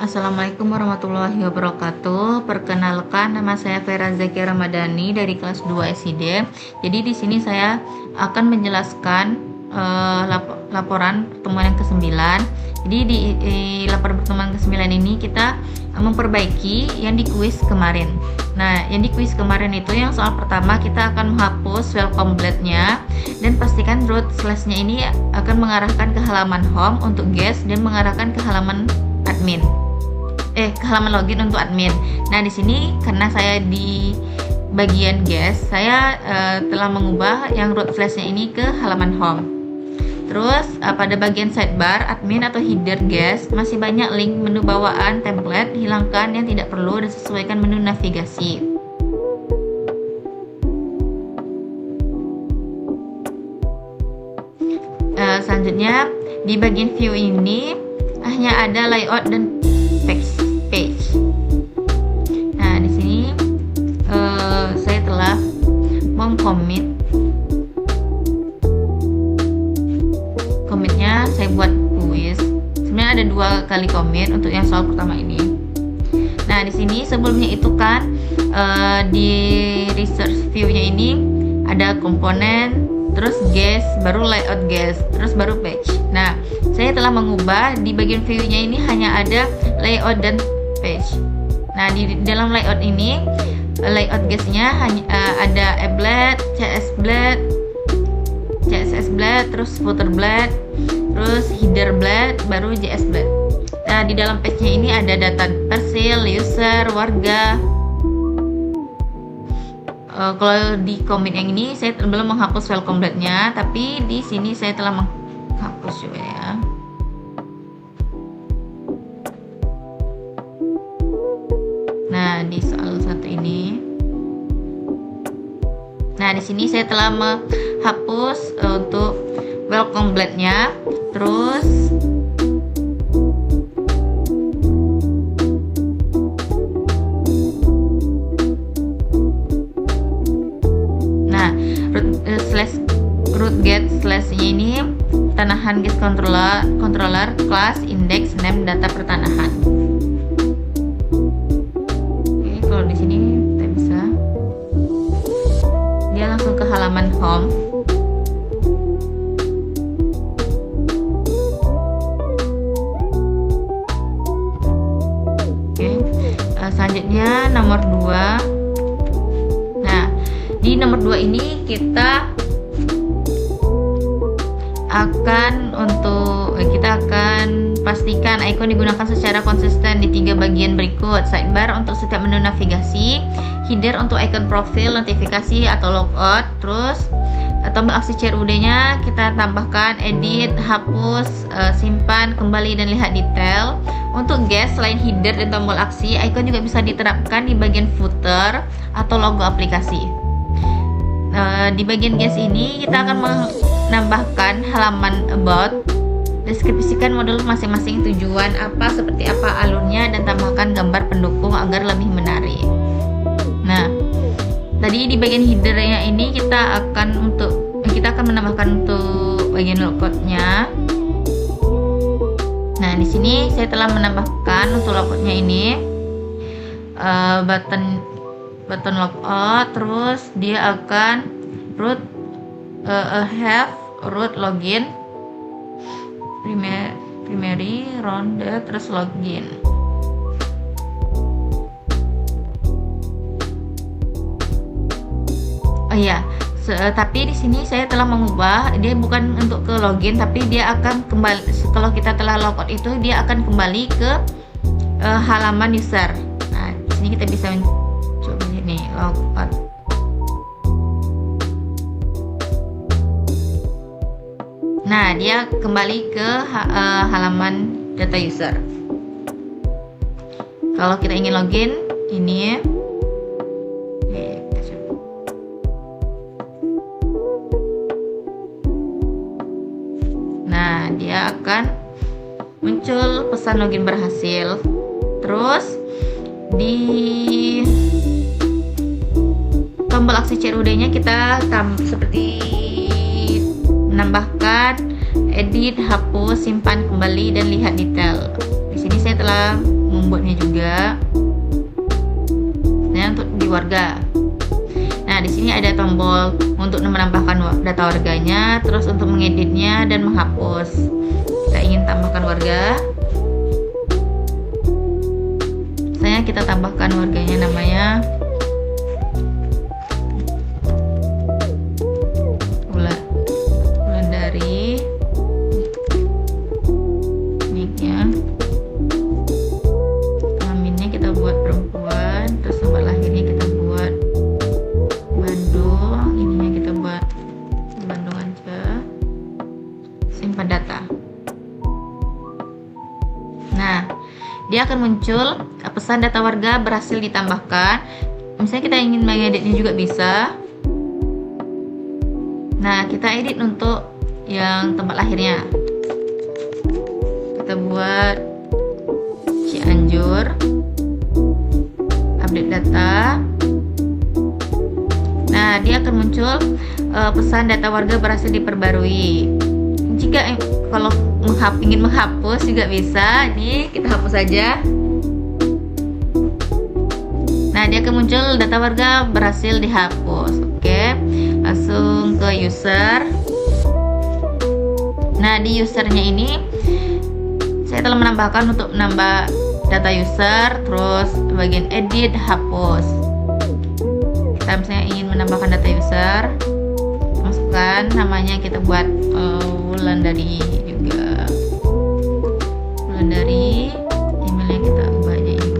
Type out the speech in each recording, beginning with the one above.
Assalamualaikum warahmatullahi wabarakatuh. Perkenalkan, nama saya Vera Zakia Ramadhani dari kelas 2 SID. Jadi di sini saya akan menjelaskan laporan pertemuan yang ke-9. Jadi di laporan pertemuan ke-9 ini kita memperbaiki yang di kuis kemarin. Nah, yang di kuis kemarin itu yang soal pertama kita akan menghapus welcome blade-nya dan pastikan root slash-nya ini akan mengarahkan ke halaman home untuk guest dan mengarahkan ke halaman admin. Ke halaman login untuk admin. Nah, di sini karena saya di bagian guest, saya telah mengubah yang root slash-nya ini ke halaman home. Terus pada bagian sidebar admin atau header guest masih banyak link menu bawaan template, hilangkan yang tidak perlu dan sesuaikan menu navigasi. Selanjutnya di bagian view ini hanya ada layout dan text page. Nah, di sini saya telah komitnya saya buat kuis. Sebenarnya ada 2 kali komit untuk yang soal pertama ini. Nah, di sini sebelumnya itu kan di research view-nya ini ada komponen, terus guest, baru layout guest, terus baru page. Nah, saya telah mengubah di bagian view-nya ini hanya ada layout dan page. Nah, di dalam layout ini layout guest-nya hanya ada blade, CSS blade, terus footer blade, terus header blade, baru JS blade. Nah, di dalam page-nya ini ada data persil, user, warga. Kalau di commit yang ini saya belum menghapus welcome blade-nya, tapi di sini saya telah menghapus juga ya. Nah, di soal 1 ini. Nah, di sini saya telah menghapus untuk welcome blade-nya. Terus root get slash-nya ini pertanahan guest controller class index name data pertanahan. Oke, kalau di sini kita bisa dia langsung ke halaman home. Oke, selanjutnya nomor 2. Nah, di nomor 2 ini kita akan pastikan ikon digunakan secara konsisten di 3 bagian berikut: sidebar untuk setiap menu navigasi, header untuk ikon profil, notifikasi atau logout, terus tombol aksi CRUD-nya kita tambahkan edit, hapus, simpan, kembali dan lihat detail. Untuk guest selain header dan tombol aksi, ikon juga bisa diterapkan di bagian footer atau logo aplikasi. Di bagian guest ini kita akan menambahkan halaman about, deskripsikan modul masing-masing, tujuan apa, seperti apa alurnya, dan tambahkan gambar pendukung agar lebih menarik. Nah, tadi di bagian header-nya ini kita akan menambahkan untuk bagian logout-nya. Nah, di sini saya telah menambahkan untuk logout-nya ini button logout, terus dia akan root have root login, primary, ronde, terus login. Oh iya, tapi di sini saya telah mengubah, dia bukan untuk ke login, tapi dia akan kembali kalau kita telah logout itu dia akan kembali ke halaman user. Nah, di sini kita bisa coba ini logout. Nah, dia kembali ke halaman data user. Kalau kita ingin login, ini ya. Nah, dia akan muncul pesan login berhasil. Terus di tombol aksi CRUD-nya kita seperti menambahkan edit, hapus, simpan kembali dan lihat detail. Di sini saya telah membuatnya juga. Nah, untuk di warga. Nah, di sini ada tombol untuk menambahkan data warganya, terus untuk mengeditnya dan menghapus. Kita ingin tambahkan warga. Kita tambahkan warganya, namanya Wulandari, niknya, kelaminnya kita buat perempuan, terus tempat lahirnya kita buat Bandung, ininya kita buat Bandung aja. Simpan data. Nah, dia akan muncul pesan data warga berhasil ditambahkan. Misalnya kita ingin mengeditnya juga bisa. Nah, kita edit untuk yang tempat lahirnya. Kita buat Cianjur, update data. Nah, dia akan muncul pesan data warga berhasil diperbarui. Jika kalau ingin menghapus juga bisa. Ini kita hapus saja. Nah, dia akan muncul data warga berhasil dihapus. Oke, langsung ke user. Nah, di usernya ini saya telah menambahkan untuk menambah data user, terus bagian edit, hapus. Kita misalnya ingin menambahkan data user, masukkan namanya, kita buat Wulandari juga. Wulandari, emailnya kita ubah aja ini.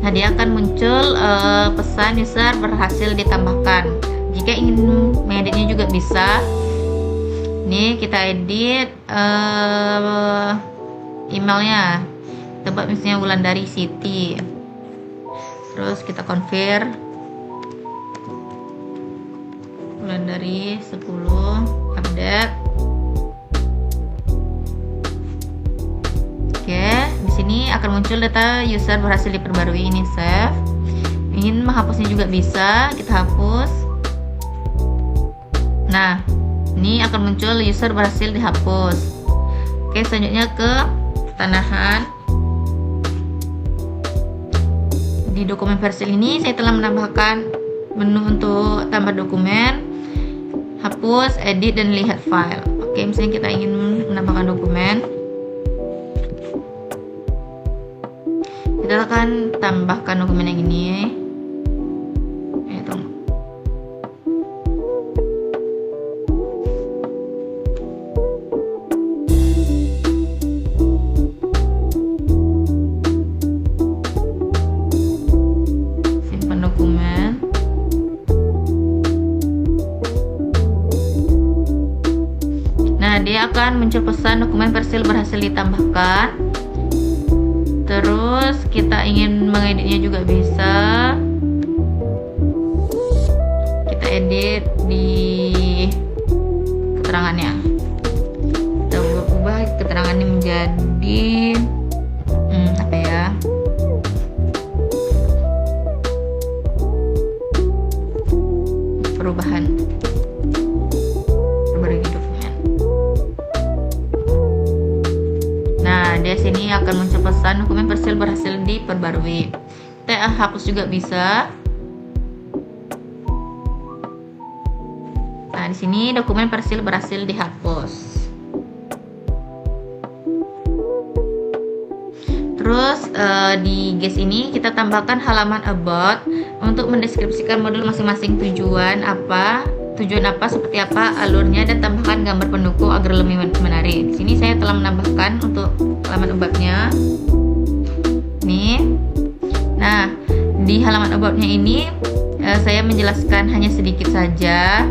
Nah, dia akan muncul pesan user berhasil ditambahkan. Jika ingin mengeditnya juga bisa. Nih, kita edit emailnya. Kita buat misalnya Wulandari Siti. Terus kita confirm. Wulandari 10 update. Oke, di sini akan muncul data user berhasil diperbarui. Ini save. Ingin menghapusnya juga bisa, kita hapus. Nah, ini akan muncul user berhasil dihapus. Oke, selanjutnya ke tanahan. Di dokumen versi ini saya telah menambahkan menu untuk tambah dokumen, hapus, edit, dan lihat file. Oke, misalnya kita ingin menambahkan dokumen, kita akan tambahkan dokumen yang ini. Simpan dokumen. Nah, dia akan muncul pesan dokumen versi berhasil ditambahkan. Terus kita ingin mengeditnya juga bisa. Kita edit di keterangannya. Kita ubah keterangannya menjadi apa ya? Perubahan. Perbarui dokumen. Nah, di sini akan muncul pesan dokumen versi berhasil diperbarui. Kita hapus juga bisa. Nah, di sini dokumen versi berhasil dihapus. Terus di guys ini kita tambahkan halaman about untuk mendeskripsikan modul masing-masing, tujuan apa, seperti apa, alurnya, dan tambahkan gambar pendukung agar lebih menarik. Di sini saya telah menambahkan untuk halaman about-nya. Nih. Nah, di halaman about-nya ini saya menjelaskan hanya sedikit saja.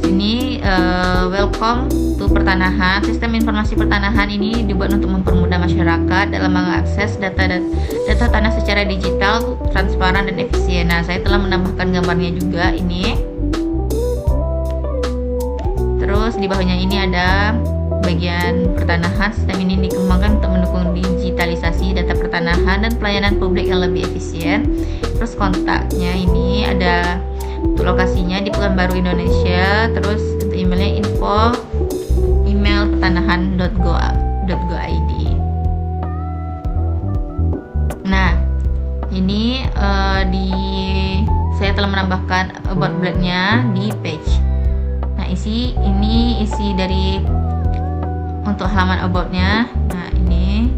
Sini welcome to pertanahan. Sistem informasi pertanahan ini dibuat untuk mempermudah masyarakat dalam mengakses data tanah secara digital, transparan dan efisien. Nah, saya telah menambahkan gambarnya juga ini. Terus di bawahnya ini ada bagian pertanahan. Sistem ini dikembangkan untuk mendukung digitalisasi data pertanahan dan pelayanan publik yang lebih efisien. Terus kontaknya ini ada untuk lokasinya di Pekanbaru, Indonesia. Terus untuk emailnya info email pertanahan.go.id. Nah, ini saya telah menambahkan about block-nya di page. Nah, isi dari untuk halaman about-nya. Nah, ini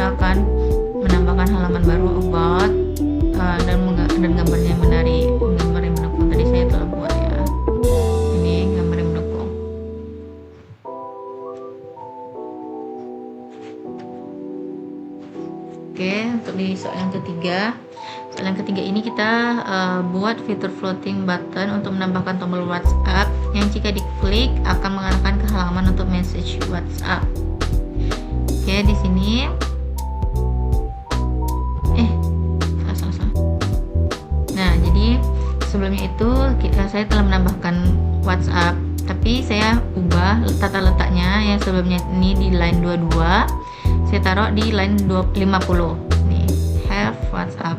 akan menambahkan halaman baru about dan gambarnya menarik, gambar yang mendukung. Tadi saya telah buat ya. Ini gambar yang mendukung. Oke, untuk di soal yang ketiga ini kita buat fitur floating button untuk menambahkan tombol WhatsApp yang jika diklik akan mengarahkan ke halaman untuk message WhatsApp. Oke, di sini sebelumnya itu saya telah menambahkan WhatsApp, tapi saya ubah tata letaknya. Yang sebelumnya ini di line 22, saya taruh di line 50 nih, have WhatsApp.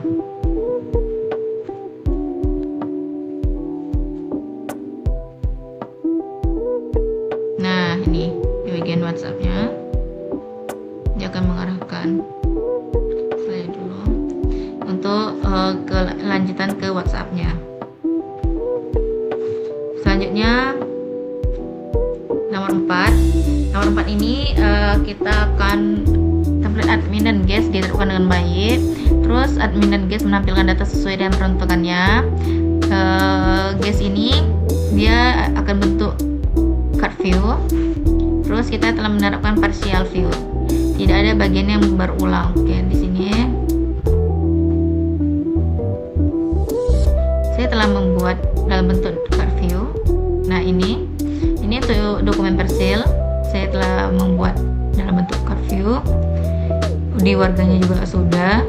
Nah, ini di bagian WhatsAppnya dia akan mengarahkan saya dulu untuk kelanjutan ke WhatsAppnya. Selanjutnya nomor 4 ini kita akan template admin dan guest diterapkan dengan baik. Terus admin dan guest menampilkan data sesuai dengan peruntukannya. Guest ini dia akan bentuk card view. Terus kita telah menerapkan partial view, tidak ada bagian yang berulang. Oke, di sini saya telah membuat dalam bentuk card view. Nah, ini untuk dokumen persil saya telah membuat dalam bentuk card view. Di warganya juga sudah.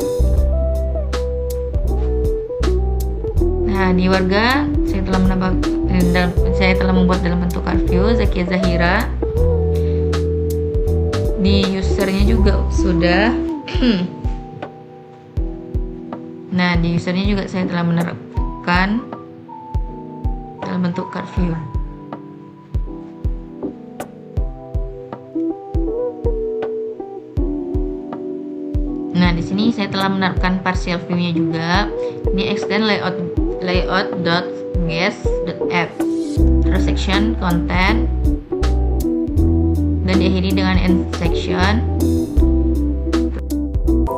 Nah, di warga saya telah membuat dalam bentuk card view Zakia Zahira. Di usernya juga sudah. Nah, di usernya juga saya telah menerapkan dalam bentuk card view. Nah, di sini saya telah menerapkan partial view-nya juga. Ini extend layout.guest.app, terus section content, dan diakhiri dengan end section.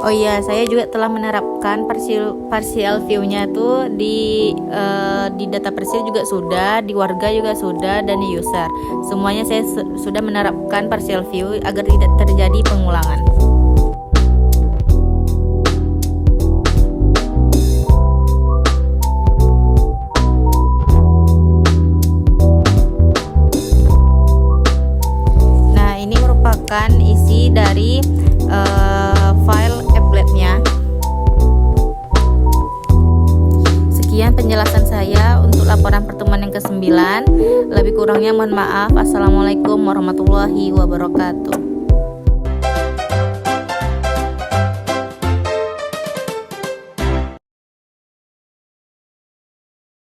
Oh iya, saya juga telah menerapkan partial view-nya tuh di data persil juga sudah, di warga juga sudah, dan di user. Semuanya saya sudah menerapkan partial view agar tidak terjadi pengulangan. Nah, ini merupakan isi dari file applet-nya. Sekian penjelasan saya untuk laporan pertemuan yang ke-9. Lebih kurangnya mohon maaf. Assalamualaikum warahmatullahi wabarakatuh.